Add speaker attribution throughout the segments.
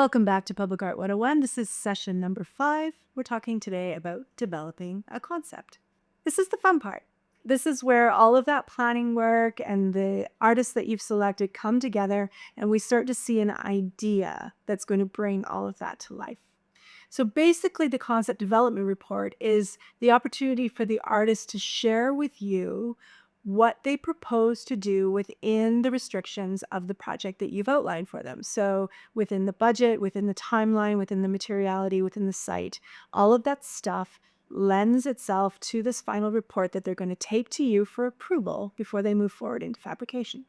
Speaker 1: Welcome back to Public Art 101. This is session number 5. We're talking today about developing a concept. This is the fun part. This is where all of that planning work and the artists that you've selected come together, and we start to see an idea that's going to bring all of that to life. So basically, the concept development report is the opportunity for the artist to share with you what they propose to do within the restrictions of the project that you've outlined for them. So within the budget, within the timeline, within the materiality, within the site, all of that stuff lends itself to this final report that they're going to take to you for approval before they move forward into fabrication.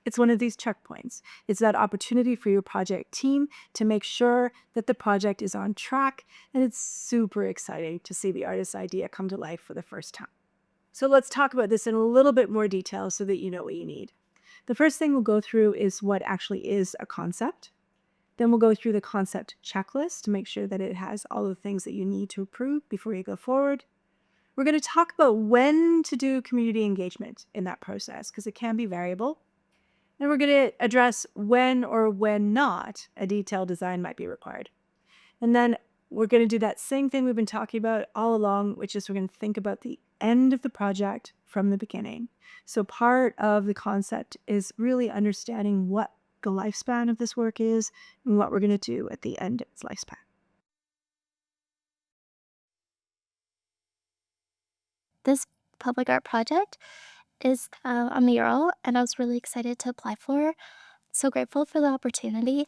Speaker 1: It's one of these checkpoints. It's that opportunity for your project team to make sure that the project is on track, and it's super exciting to see the artist's idea come to life for the first time. So let's talk about this in a little bit more detail so that you know what you need. The first thing we'll go through is what actually is a concept. Then we'll go through the concept checklist to make sure that it has all the things that you need to approve before you go forward. We're going to talk about when to do community engagement in that process because it can be variable. And we're going to address when or when not a detailed design might be required. And then we're going to do that same thing we've been talking about all along, which is we're going to think about the end of the project from the beginning. So part of the concept is really understanding what the lifespan of this work is and what we're going to do at the end of its lifespan.
Speaker 2: This public art project is a mural, and I was really excited to apply for. So grateful for the opportunity.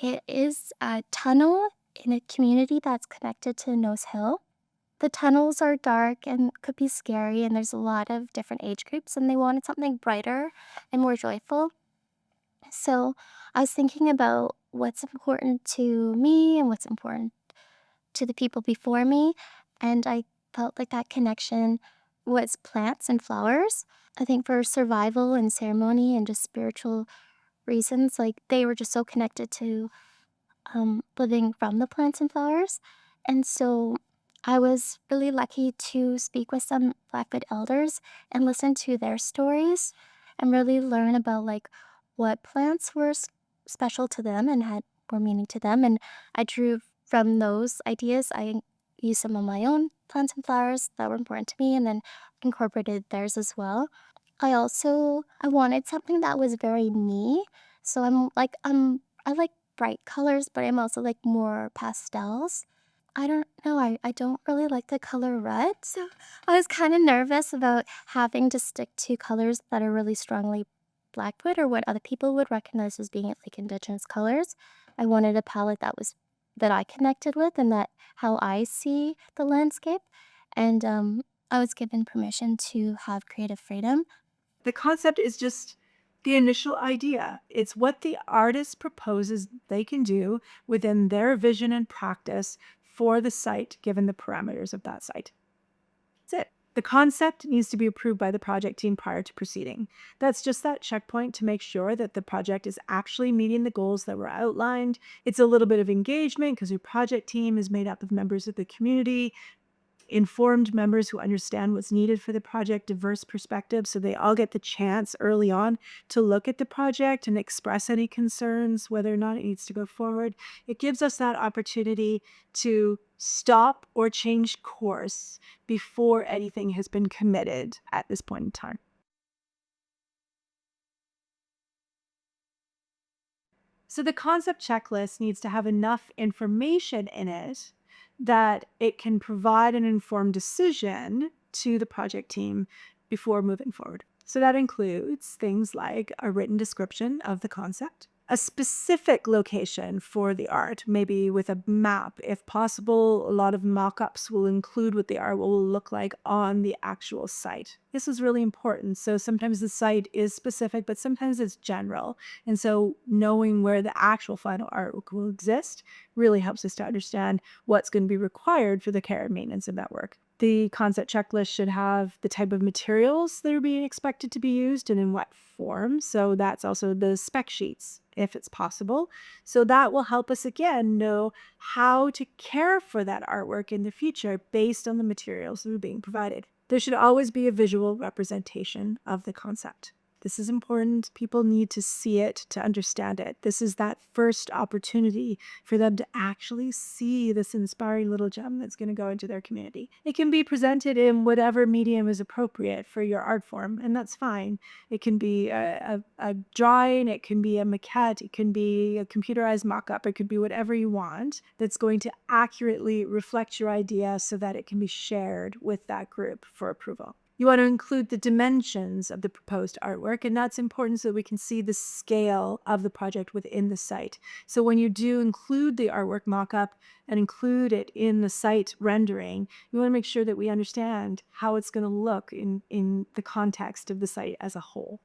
Speaker 2: It is a tunnel in a community that's connected to Nose Hill. The tunnels are dark and could be scary, and there's a lot of different age groups, and they wanted something brighter and more joyful. So I was thinking about what's important to me and what's important to the people before me, and I felt like that connection was plants and flowers. I think for survival and ceremony and just spiritual reasons, like they were just so connected to living from the plants and flowers. And so I was really lucky to speak with some Blackfoot elders and listen to their stories and really learn about like what plants were special to them and had more meaning to them. And I drew from those ideas. I used some of my own plants and flowers that were important to me and then incorporated theirs as well. I wanted something that was very me. So I like bright colors, but I'm also like more pastels. I don't know, I don't really like the color red, so I was kind of nervous about having to stick to colors that are really strongly Blackwood or what other people would recognize as being like indigenous colors. I wanted a palette that I connected with and that how I see the landscape. And I was given permission to have creative freedom.
Speaker 1: The concept is just the initial idea. It's what the artist proposes they can do within their vision and practice for the site, given the parameters of that site. That's it. The concept needs to be approved by the project team prior to proceeding. That's just that checkpoint to make sure that the project is actually meeting the goals that were outlined. It's a little bit of engagement because your project team is made up of members of the community, informed members who understand what's needed for the project, diverse perspectives, so they all get the chance early on to look at the project and express any concerns, whether or not it needs to go forward. It gives us that opportunity to stop or change course before anything has been committed at this point in time. So the concept checklist needs to have enough information in it that it can provide an informed decision to the project team before moving forward. So that includes things like a written description of the concept, a specific location for the art, maybe with a map. If possible, a lot of mock-ups will include what the art will look like on the actual site. This is really important. So sometimes the site is specific, but sometimes it's general. And so knowing where the actual final artwork will exist really helps us to understand what's going to be required for the care and maintenance of that work. The concept checklist should have the type of materials that are being expected to be used and in what form. So that's also the spec sheets, if it's possible. So that will help us again know how to care for that artwork in the future based on the materials that are being provided. There should always be a visual representation of the concept. This is important. People need to see it to understand it. This is that first opportunity for them to actually see this inspiring little gem that's going to go into their community. It can be presented in whatever medium is appropriate for your art form, and that's fine. It can be a drawing, it can be a maquette, it can be a computerized mock-up, it could be whatever you want that's going to accurately reflect your idea so that it can be shared with that group for approval. You want to include the dimensions of the proposed artwork, and that's important so that we can see the scale of the project within the site. So when you do include the artwork mock-up and include it in the site rendering, you want to make sure that we understand how it's going to look in the context of the site as a whole.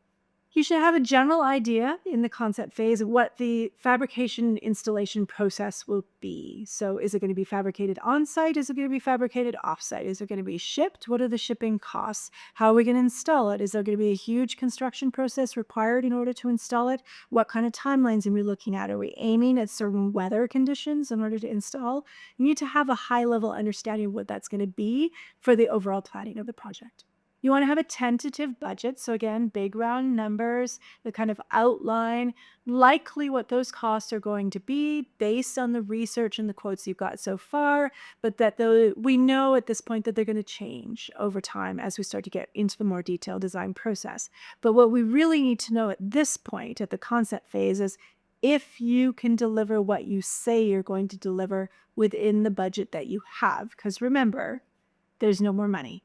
Speaker 1: You should have a general idea in the concept phase of what the fabrication installation process will be. So is it going to be fabricated on-site? Is it going to be fabricated off-site? Is it going to be shipped? What are the shipping costs? How are we going to install it? Is there going to be a huge construction process required in order to install it? What kind of timelines are we looking at? Are we aiming at certain weather conditions in order to install? You need to have a high-level understanding of what that's going to be for the overall planning of the project. You want to have a tentative budget. So again, big round numbers, the kind of outline, likely what those costs are going to be based on the research and the quotes you've got so far, but that we know at this point that they're going to change over time as we start to get into the more detailed design process. But what we really need to know at this point, at the concept phase, is if you can deliver what you say you're going to deliver within the budget that you have. Because remember, there's no more money.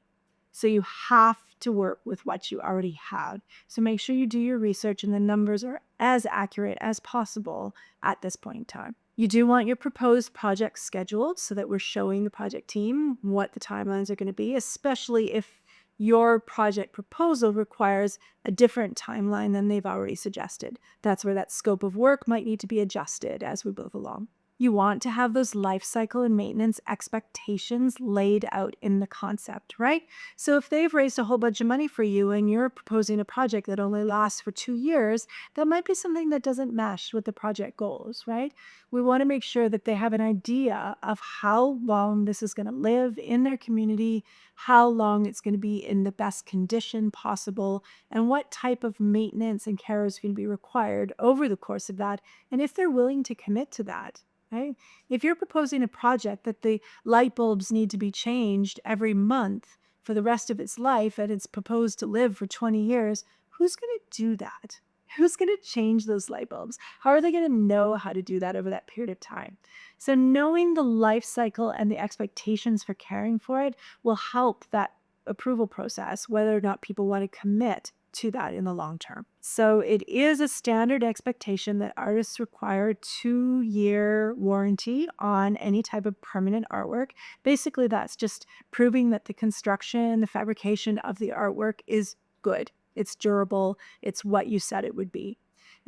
Speaker 1: So you have to work with what you already have. So make sure you do your research and the numbers are as accurate as possible at this point in time. You do want your proposed project scheduled so that we're showing the project team what the timelines are going to be, especially if your project proposal requires a different timeline than they've already suggested. That's where that scope of work might need to be adjusted as we move along. You want to have those life cycle and maintenance expectations laid out in the concept, right? So if they've raised a whole bunch of money for you and you're proposing a project that only lasts for 2 years, that might be something that doesn't mesh with the project goals, right? We want to make sure that they have an idea of how long this is going to live in their community, how long it's going to be in the best condition possible, and what type of maintenance and care is going to be required over the course of that, and if they're willing to commit to that. Right? If you're proposing a project that the light bulbs need to be changed every month for the rest of its life and it's proposed to live for 20 years, who's going to do that? Who's going to change those light bulbs? How are they going to know how to do that over that period of time? So knowing the life cycle and the expectations for caring for it will help that approval process, whether or not people want to commit to that in the long term. So it is a standard expectation that artists require a 2-year warranty on any type of permanent artwork. Basically, that's just proving that the construction, the fabrication of the artwork is good. It's durable. It's what you said it would be.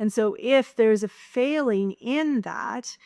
Speaker 1: And so if there's a failing in that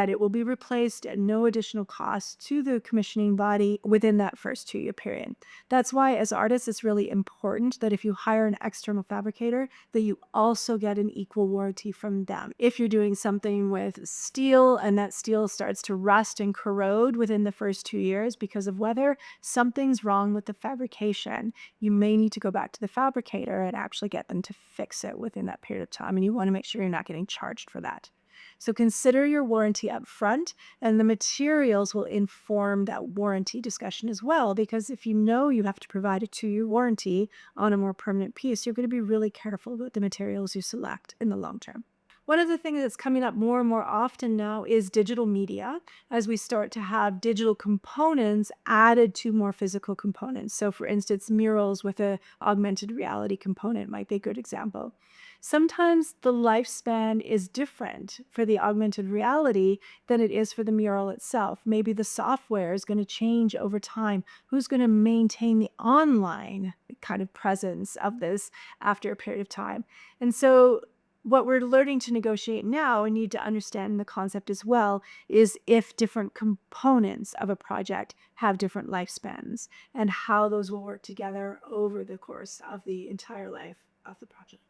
Speaker 1: it will be replaced at no additional cost to the commissioning body within that first 2-year period. That's why as artists, it's really important that if you hire an external fabricator, that you also get an equal warranty from them. If you're doing something with steel and that steel starts to rust and corrode within the first 2 years because of weather, something's wrong with the fabrication. You may need to go back to the fabricator and actually get them to fix it within that period of time. And you want to make sure you're not getting charged for that. So consider your warranty up front, and the materials will inform that warranty discussion as well, because if you know you have to provide a 2-year warranty on a more permanent piece, you're going to be really careful with the materials you select in the long term. One of the things that's coming up more and more often now is digital media, as we start to have digital components added to more physical components. So for instance, murals with an augmented reality component might be a good example. Sometimes the lifespan is different for the augmented reality than it is for the mural itself. Maybe the software is going to change over time. Who's going to maintain the online kind of presence of this after a period of time? And so what we're learning to negotiate now and need to understand the concept as well is if different components of a project have different lifespans and how those will work together over the course of the entire life of the project.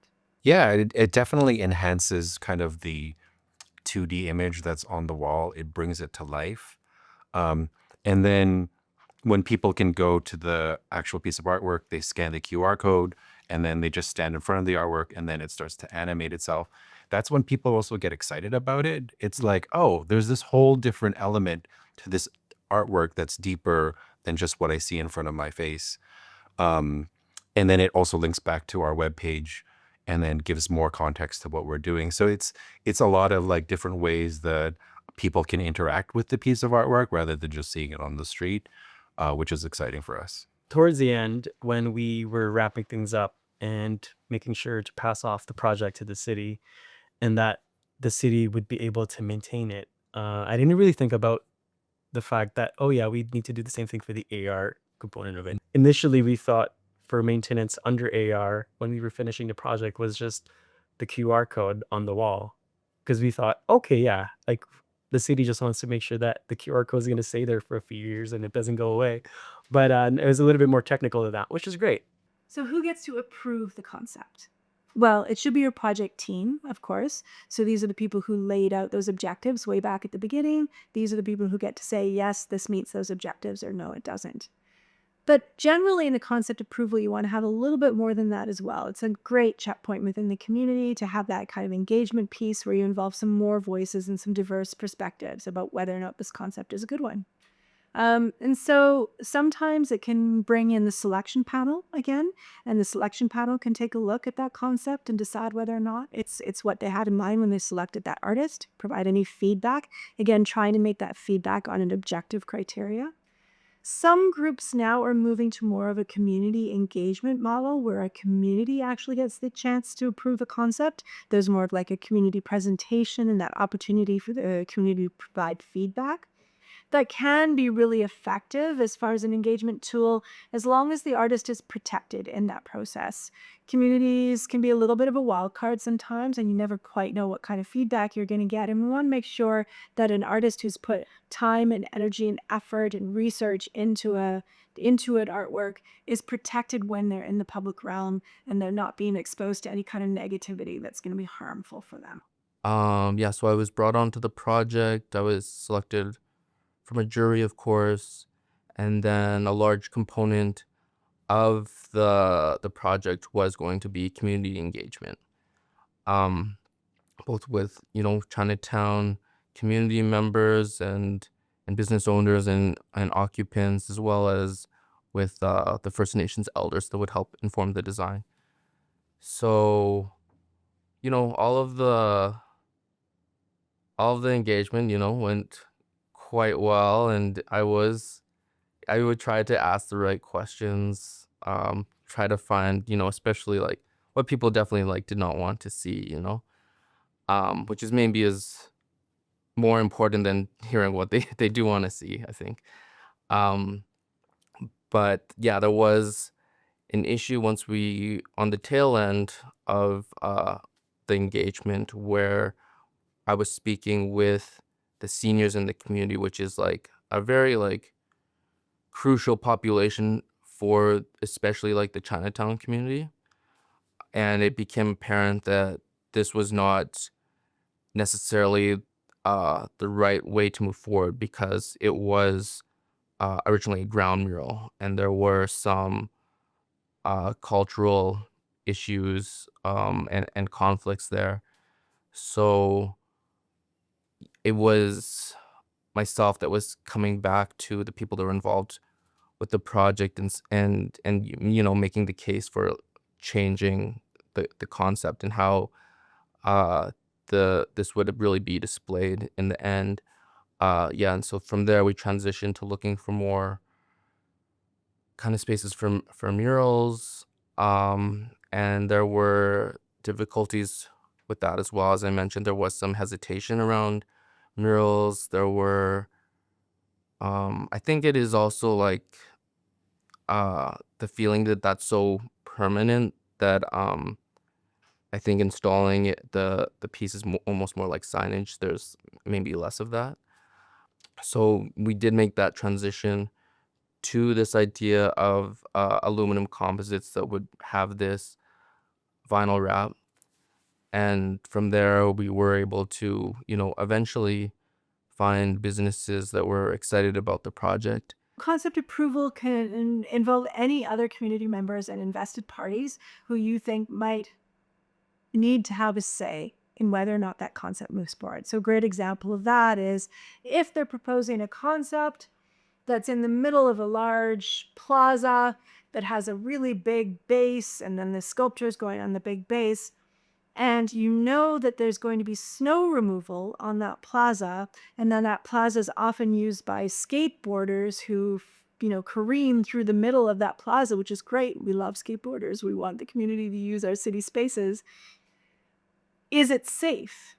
Speaker 3: Yeah, it definitely enhances kind of the 2D image that's on the wall. It brings it to life. Um, and then when people can go to the actual piece of artwork, they scan the QR code and then they just stand in front of the artwork and then it starts to animate itself. That's when people also get excited about it. It's like, oh, there's this whole different element to this artwork that's deeper than just what I see in front of my face. Um, and then it also links back to our webpage and then gives more context to what we're doing. So it's a lot of like different ways that people can interact with the piece of artwork rather than just seeing it on the street, which is exciting for us.
Speaker 4: Towards the end, when we were wrapping things up and making sure to pass off the project to the city and that the city would be able to maintain it, I didn't really think about the fact that, oh yeah, we need to do the same thing for the AR component of it. Initially, we thought for maintenance under AR, when we were finishing the project, was just the QR code on the wall. Because we thought, okay, yeah, like the city just wants to make sure that the QR code is going to stay there for a few years and it doesn't go away. But it was a little bit more technical than that, which is great.
Speaker 1: So who gets to approve the concept? Well, it should be your project team, of course. So these are the people who laid out those objectives way back at the beginning. These are the people who get to say, yes, this meets those objectives, or no, it doesn't. But generally in the concept approval, you want to have a little bit more than that as well. It's a great checkpoint within the community to have that kind of engagement piece where you involve some more voices and some diverse perspectives about whether or not this concept is a good one. And so sometimes it can bring in the selection panel again, and the selection panel can take a look at that concept and decide whether or not it's what they had in mind when they selected that artist, provide any feedback. Again, trying to make that feedback on an objective criteria. Some groups now are moving to more of a community engagement model where a community actually gets the chance to approve a concept. There's more of like a community presentation and that opportunity for the community to provide feedback. That can be really effective as far as an engagement tool, as long as the artist is protected in that process. Communities can be a little bit of a wild card sometimes, and you never quite know what kind of feedback you're going to get. And we want to make sure that an artist who's put time and energy and effort and research into an artwork is protected when they're in the public realm and they're not being exposed to any kind of negativity that's going to be harmful for them.
Speaker 5: Yeah, so I was brought onto the project. I was selected from a jury, of course, and then a large component of the project was going to be community engagement. Um, Both with, Chinatown community members and business owners and occupants, as well as with the First Nations elders that would help inform the design. So, all of the engagement, went quite well, and I would try to ask the right questions, try to find, especially like what people definitely like did not want to see, which is maybe is more important than hearing what they do want to see, I think. Um, but yeah, there was an issue once we on the tail end of the engagement where I was speaking with the seniors in the community, which is like a very like crucial population for especially like the Chinatown community. And it became apparent that this was not necessarily the right way to move forward because it was originally a ground mural and there were some cultural issues and conflicts there. So it was myself that was coming back to the people that were involved with the project and making the case for changing the concept and how this would really be displayed in the end. Yeah, and so from there we transitioned to looking for more kind of spaces for murals. And there were difficulties with that as well. As I mentioned, there was some hesitation around murals. There were I think it is also like the feeling that that's so permanent that I think installing the piece is almost more like signage. There's maybe less of that. So we did make that transition to this idea of aluminum composites that would have this vinyl wrap. And from there, we were able to, eventually find businesses that were excited about the project.
Speaker 1: Concept approval can involve any other community members and invested parties who you think might need to have a say in whether or not that concept moves forward. So a great example of that is if they're proposing a concept that's in the middle of a large plaza that has a really big base, and then the sculptures going on the big base, and you know that there's going to be snow removal on that plaza, and then that plaza is often used by skateboarders who careen through the middle of that plaza, which is great. We love skateboarders. We want the community to use our city spaces. Is it safe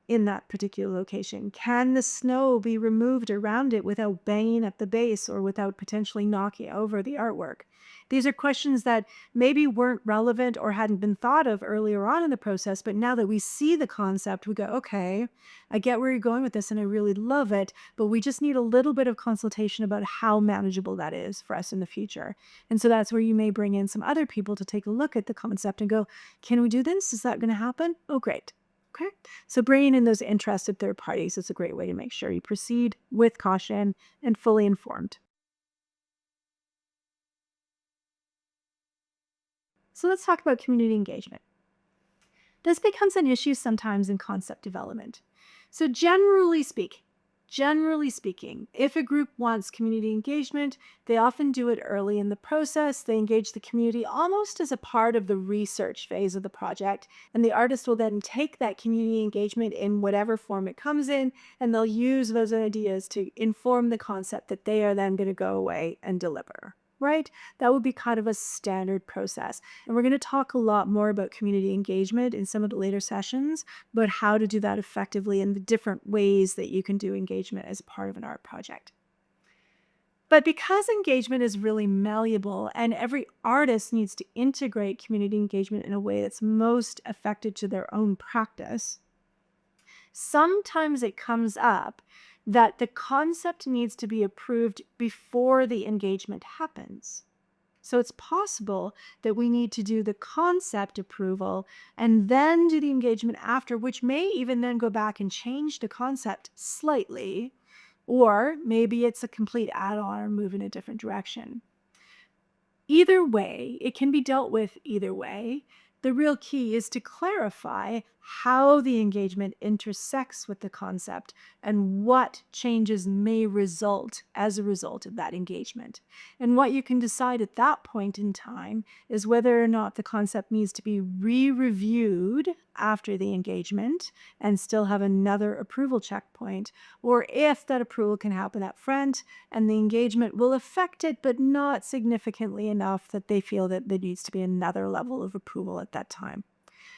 Speaker 1: in that particular location? Can the snow be removed around it without banging at the base or without potentially knocking over the artwork? These are questions that maybe weren't relevant or hadn't been thought of earlier on in the process, but now that we see the concept, we go, okay, I get where you're going with this and I really love it, but we just need a little bit of consultation about how manageable that is for us in the future. And so that's where you may bring in some other people to take a look at the concept and go, can we do this? Is that going to happen? Oh, great. Okay. So bringing in those interested third parties is a great way to make sure you proceed with caution and fully informed. So let's talk about community engagement. This becomes an issue sometimes in concept development. So generally speaking, if a group wants community engagement, they often do it early in the process. They engage the community almost as a part of the research phase of the project, and the artist will then take that community engagement in whatever form it comes in, and they'll use those ideas to inform the concept that they are then going to go away and deliver. Right? That would be kind of a standard process. And we're going to talk a lot more about community engagement in some of the later sessions, but how to do that effectively and the different ways that you can do engagement as part of an art project. But because engagement is really malleable and every artist needs to integrate community engagement in a way that's most effective to their own practice, sometimes it comes up that the concept needs to be approved before the engagement happens. So it's possible that we need to do the concept approval and then do the engagement after, which may even then go back and change the concept slightly, or maybe it's a complete add-on or move in a different direction. Either way, it can be dealt with either way. The real key is to clarify how the engagement intersects with the concept and what changes may result as a result of that engagement. And what you can decide at that point in time is whether or not the concept needs to be re-reviewed after the engagement and still have another approval checkpoint, or if that approval can happen up front and the engagement will affect it, but not significantly enough that they feel that there needs to be another level of approval at that time.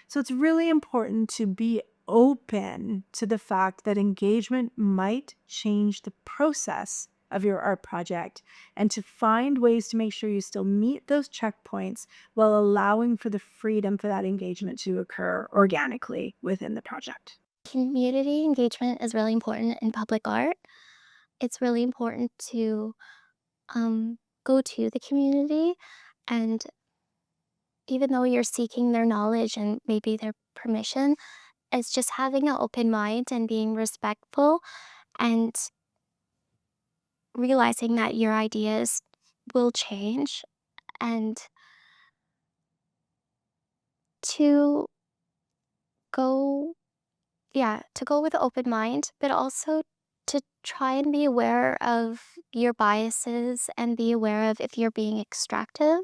Speaker 1: So it's really important to be open to the fact that engagement might change the process of your art project and to find ways to make sure you still meet those checkpoints while allowing for the freedom for that engagement to occur organically within the project.
Speaker 2: Community engagement is really important in public art. It's really important to go to the community, and even though you're seeking their knowledge and maybe their permission, it's just having an open mind and being respectful and realizing that your ideas will change, and to go to go with an open mind, but also to try and be aware of your biases and be aware of if you're being extractive.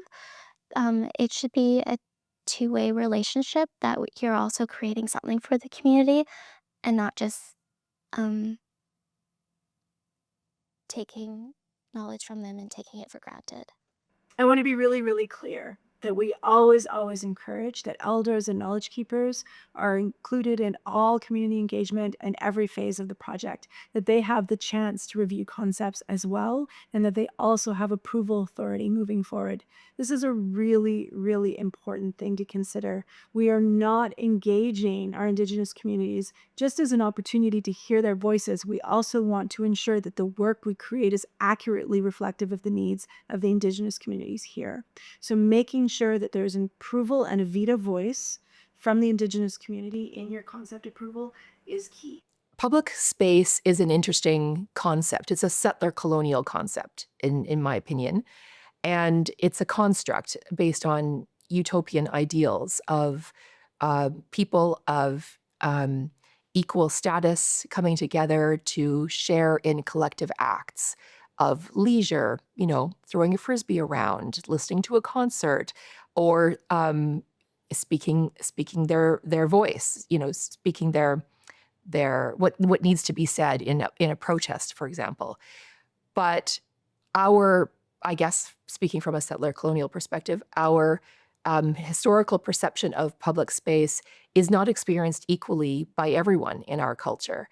Speaker 2: It should be a two-way relationship that you're also creating something for the community and not just um, taking knowledge from them and taking it for granted.
Speaker 1: I want to be really, really clear that we always encourage that elders and knowledge keepers are included in all community engagement and every phase of the project, that they have the chance to review concepts as well, and that they also have approval authority moving forward. This is a really, really important thing to consider. We are not engaging our Indigenous communities just as an opportunity to hear their voices. We also want to ensure that the work we create is accurately reflective of the needs of the Indigenous communities here. So making sure that there's an approval and a veto voice from the Indigenous community in your concept approval is key.
Speaker 6: Public space is an interesting concept. It's a settler colonial concept, in my opinion. And it's a construct based on utopian ideals of people of equal status coming together to share in collective acts of leisure, throwing a frisbee around, listening to a concert, or speaking their voice, speaking their what needs to be said in a protest, for example. But I guess, speaking from a settler colonial perspective, our historical perception of public space is not experienced equally by everyone in our culture.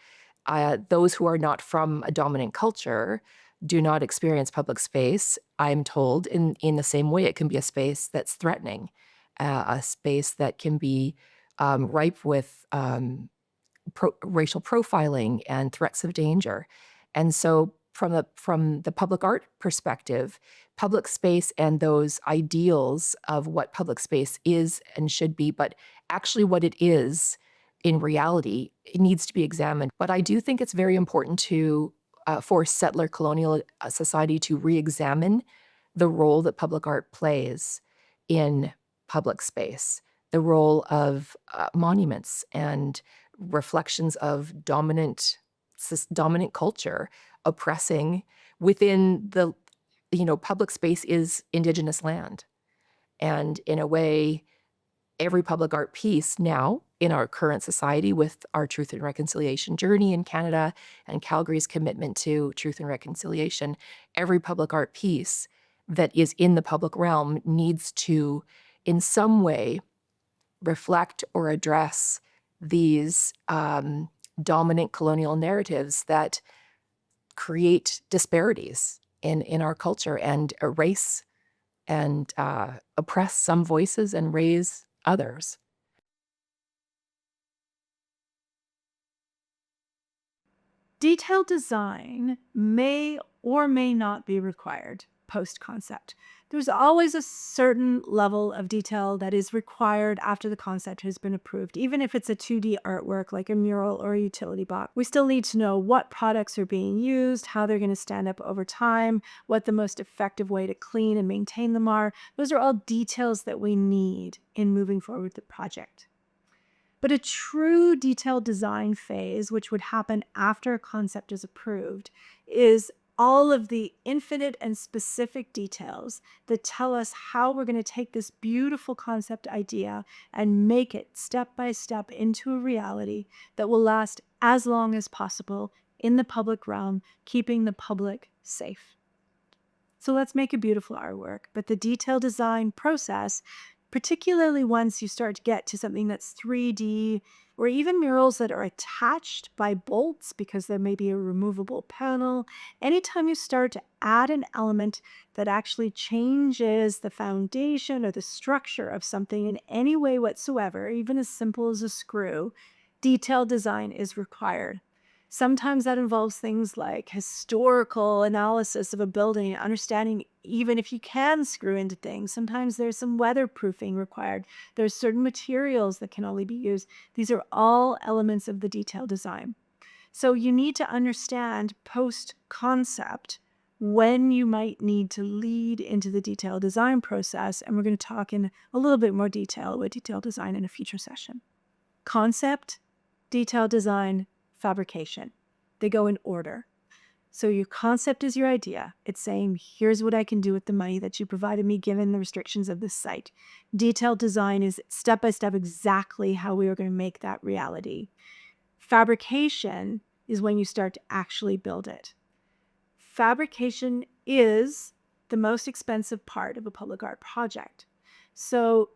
Speaker 6: Those who are not from a dominant culture do not experience public space, I'm told, in the same way. It can be a space that's threatening, a space that can be ripe with racial profiling and threats of danger. And so from the public art perspective, public space and those ideals of what public space is and should be, but actually what it is in reality, it needs to be examined. But I do think it's very important for settler colonial society to re-examine the role that public art plays in public space, the role of monuments and reflections of dominant culture oppressing within the, public space is Indigenous land. And in a way, every public art piece now in our current society, with our Truth and Reconciliation journey in Canada and Calgary's commitment to truth and reconciliation, every public art piece that is in the public realm needs to, in some way, reflect or address these dominant colonial narratives that create disparities in our culture and erase and oppress some voices and raise others.
Speaker 1: Detailed design may or may not be required post-concept. There's always a certain level of detail that is required after the concept has been approved. Even if it's a 2D artwork like a mural or a utility box, we still need to know what products are being used, how they're going to stand up over time, what the most effective way to clean and maintain them are. Those are all details that we need in moving forward with the project. But a true detailed design phase, which would happen after a concept is approved, is all of the infinite and specific details that tell us how we're going to take this beautiful concept idea and make it step by step into a reality that will last as long as possible in the public realm, keeping the public safe. So let's make a beautiful artwork, but the detailed design process, particularly once you start to get to something that's 3D, or even murals that are attached by bolts because there may be a removable panel, anytime you start to add an element that actually changes the foundation or the structure of something in any way whatsoever, even as simple as a screw, detailed design is required. Sometimes that involves things like historical analysis of a building, understanding even if you can screw into things. Sometimes there's some weatherproofing required. There's certain materials that can only be used. These are all elements of the detailed design. So you need to understand post-concept when you might need to lead into the detailed design process. And we're going to talk in a little bit more detail about detailed design in a future session. Concept, detailed design, fabrication. They go in order. So your concept is your idea. It's saying, here's what I can do with the money that you provided me given the restrictions of this site. Detailed design is step by step exactly how we are going to make that reality. Fabrication is when you start to actually build it. Fabrication is the most expensive part of a public art project. So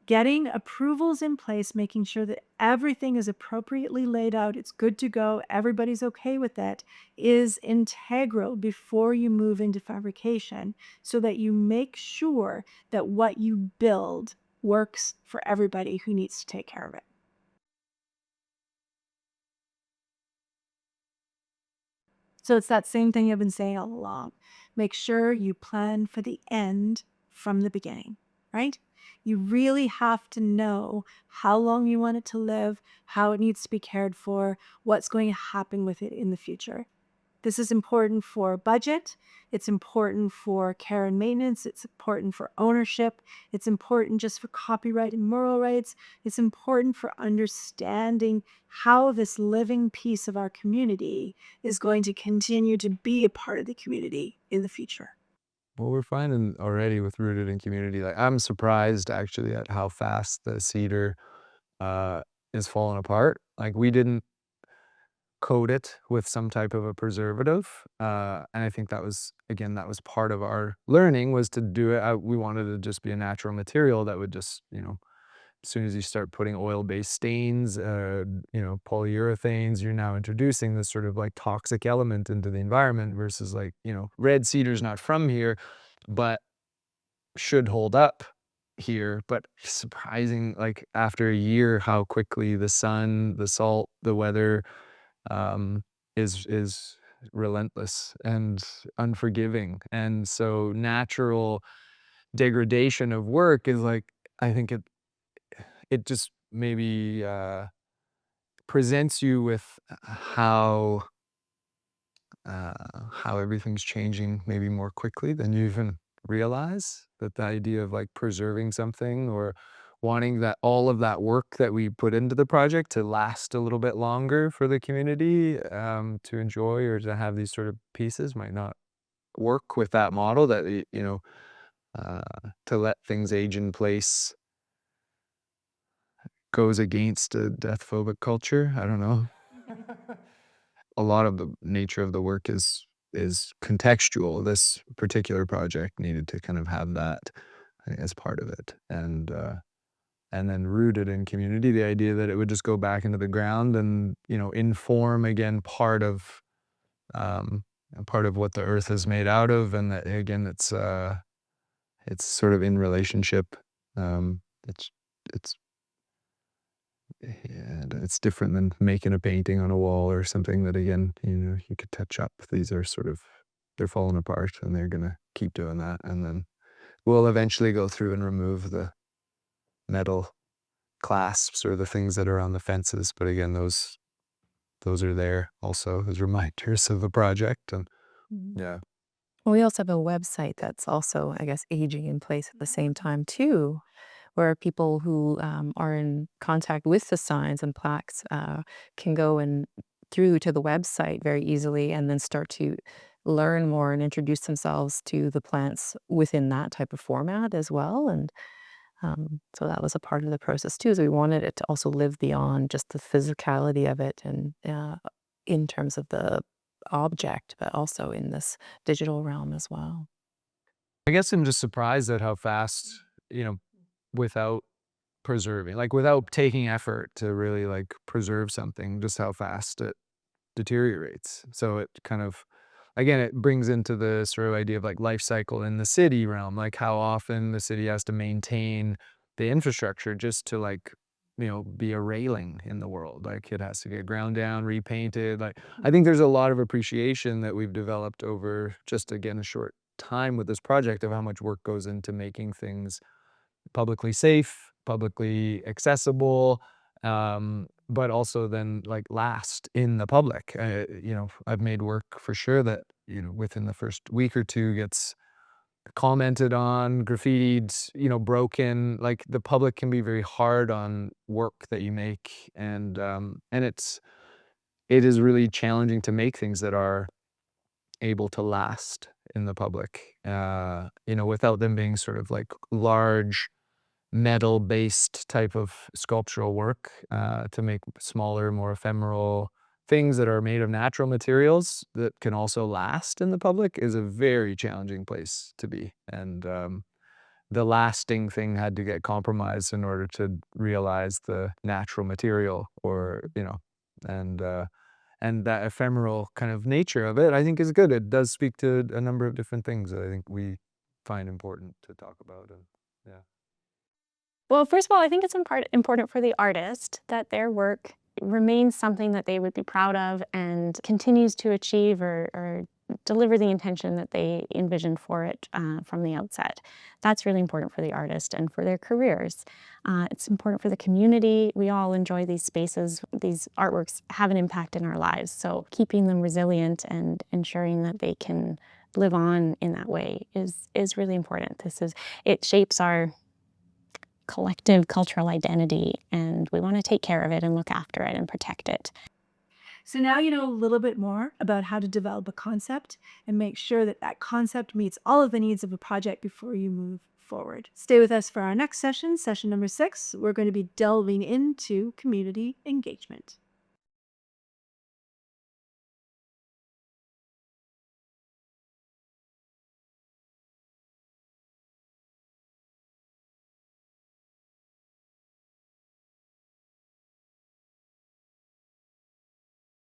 Speaker 1: getting approvals in place, making sure that everything is appropriately laid out, it's good to go, everybody's okay with it, is integral before you move into fabrication so that you make sure that what you build works for everybody who needs to take care of it. So it's that same thing I've been saying all along. Make sure you plan for the end from the beginning, right? You really have to know how long you want it to live, how it needs to be cared for, what's going to happen with it in the future. This is important for budget. It's important for care and maintenance. It's important for ownership. It's important just for copyright and moral rights. It's important for understanding how this living piece of our community is going to continue to be a part of the community in the future.
Speaker 7: Well, we're finding already with Rooted in Community, like I'm surprised actually at how fast the cedar is falling apart. Like we didn't coat it with some type of a preservative, and I think that was again that was part of our learning was to do it. We wanted to just be a natural material that would just as soon as you start putting oil-based stains, polyurethanes, you're now introducing this sort of like toxic element into the environment versus like, red cedar's not from here, but should hold up here. But surprising, like after a year, how quickly the sun, the salt, the weather is relentless and unforgiving. And so natural degradation of work is like, I think it just maybe presents you with how everything's changing maybe more quickly than you even realize. That the idea of like preserving something or wanting that all of that work that we put into the project to last a little bit longer for the community to enjoy or to have these sort of pieces might not work with that model that to let things age in place goes against a death phobic culture. I don't know. A lot of the nature of the work is contextual. This particular project needed to kind of have that as part of it, and then Rooted in Community, the idea that it would just go back into the ground and inform again part of what the earth is made out of, and that again it's sort of in relationship. It's Yeah, it's different than making a painting on a wall or something that again, you could touch up. These are they're falling apart and they're gonna keep doing that. And then we'll eventually go through and remove the metal clasps or the things that are on the fences. But again, those are there also as reminders of the project. And yeah.
Speaker 8: We also have a website that's also, I guess, aging in place at the same time too, where people who are in contact with the signs and plaques can go and through to the website very easily and then start to learn more and introduce themselves to the plants within that type of format as well. And so that was a part of the process too, is we wanted it to also live beyond just the physicality of it and in terms of the object, but also in this digital realm as well.
Speaker 7: I guess I'm just surprised at how fast, without preserving, like without taking effort to really like preserve something, just how fast it deteriorates. So it kind of, again, it brings into the sort of idea of like life cycle in the city realm, like how often the city has to maintain the infrastructure just to like, be a railing in the world. Like it has to get ground down, repainted. Like I think there's a lot of appreciation that we've developed over just again a short time with this project of how much work goes into making things publicly safe, publicly accessible, but also then like last in the public. I've made work for sure that within the first week or two gets commented on, graffitied, broken. Like the public can be very hard on work that you make, and it is really challenging to make things that are able to last in the public, without them being sort of like large metal-based type of sculptural work, to make smaller, more ephemeral things that are made of natural materials that can also last in the public is a very challenging place to be. And the lasting thing had to get compromised in order to realize the natural material, or and that ephemeral kind of nature of it, I think, is good. It does speak to a number of different things that I think we find important to talk about. And yeah.
Speaker 9: Well, first of all, I think it's important for the artist that their work remains something that they would be proud of and continues to achieve or deliver the intention that they envisioned for it from the outset. That's really important for the artist and for their careers. It's important for the community. We all enjoy these spaces. These artworks have an impact in our lives. So keeping them resilient and ensuring that they can live on in that way is really important. It shapes our collective cultural identity, and we want to take care of it and look after it and protect it.
Speaker 1: So now you know a little bit more about how to develop a concept and make sure that that concept meets all of the needs of a project before you move forward. Stay with us for our next session, session number 6. We're going to be delving into community engagement.